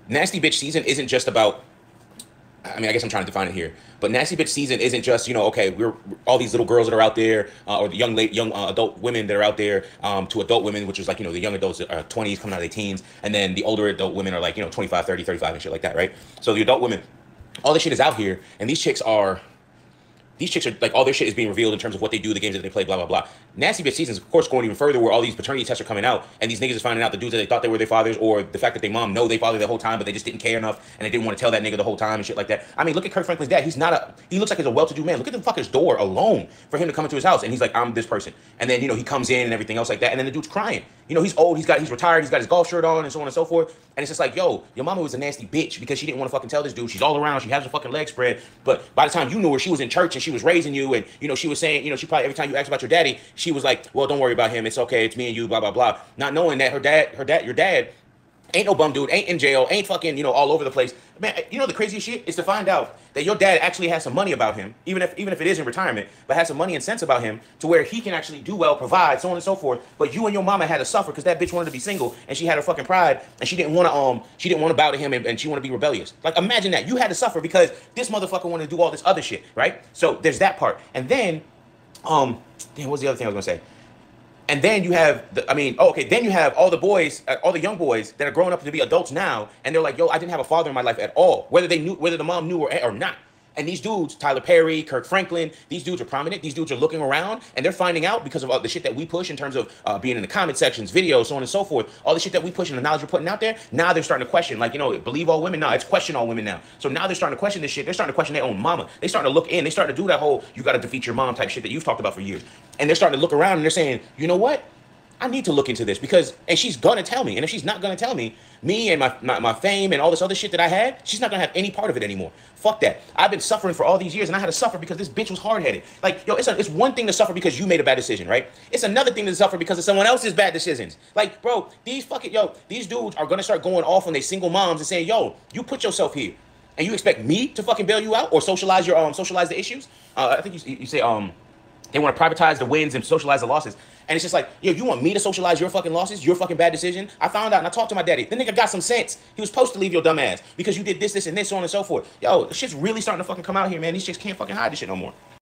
nasty bitch season isn't just about. I mean, I guess I'm trying to define it here, but nasty bitch season isn't just, okay, we're all these little girls that are out there, or the young adult women that are out there, to adult women, which is like, the young adults that are 20s coming out of their teens, and then the older adult women are like, 25, 30, 35 and shit like that, right? So the adult women, all this shit is out here, and these chicks are like, all their shit is being revealed in terms of what they do, the games that they play, blah blah blah. Nasty bitch seasons, of course, going even further, where all these paternity tests are coming out, and these niggas is finding out the dudes that they thought they were their fathers, or the fact that their mom know they father the whole time, but they just didn't care enough, and they didn't want to tell that nigga the whole time and shit like that. I mean, look at Kirk Franklin's dad. He looks like he's a well-to-do man. Look at the fucker's door alone for him to come into his house, and he's like, I'm this person, and then he comes in and everything else like that, and then the dude's crying. He's old, he's retired, he's got his golf shirt on, and so on and so forth. And it's just like, yo, your mama was a nasty bitch because she didn't want to fucking tell this dude. She's all around, she has her fucking legs spread. But by the time you knew her, she was in church and she was raising you, and she was saying, she probably every time you asked about your daddy, she was like, well, don't worry about him. It's okay, it's me and you, blah blah blah. Not knowing that your dad ain't no bum dude, ain't in jail, ain't fucking, all over the place. Man, the craziest shit is to find out that your dad actually has some money about him, even if it is in retirement, but has some money and sense about him to where he can actually do well, provide, so on and so forth. But you and your mama had to suffer because that bitch wanted to be single and she had her fucking pride and she didn't want to bow to him, and she wanted to be rebellious. Like, imagine that. You had to suffer because this motherfucker wanted to do all this other shit, right? So there's that part. And then, damn, what's the other thing I was gonna say? And then you have then you have all the boys, all the young boys that are growing up to be adults now, and they're like, yo, I didn't have a father in my life at all, whether the mom knew or not. And these dudes, Tyler Perry, Kirk Franklin, these dudes are prominent. These dudes are looking around, and they're finding out because of all the shit that we push in terms of being in the comment sections, videos, so on and so forth. All the shit that we push and the knowledge we're putting out there. Now they're starting to question, like, believe all women. No, it's question all women now. So now they're starting to question this shit. They're starting to question their own mama. They starting to look in. They starting to do that whole you got to defeat your mom type shit that you've talked about for years. And they're starting to look around and they're saying, you know what? I need to look into this and she's gonna tell me. And if she's not gonna tell me, me and my fame and all this other shit that I had, she's not gonna have any part of it anymore. Fuck that. I've been suffering for all these years, and I had to suffer because this bitch was hard-headed. Like, yo, it's one thing to suffer because you made a bad decision, right? It's another thing to suffer because of someone else's bad decisions. Like, bro, these dudes are gonna start going off on their single moms and saying, yo, you put yourself here, and you expect me to fucking bail you out or socialize the issues? I think you say they want to privatize the wins and socialize the losses. And it's just like, yo, you want me to socialize your fucking losses, your fucking bad decision? I found out and I talked to my daddy. The nigga got some sense. He was supposed to leave your dumb ass because you did this, and this, so on and so forth. Yo, this shit's really starting to fucking come out here, man. These chicks can't fucking hide this shit no more.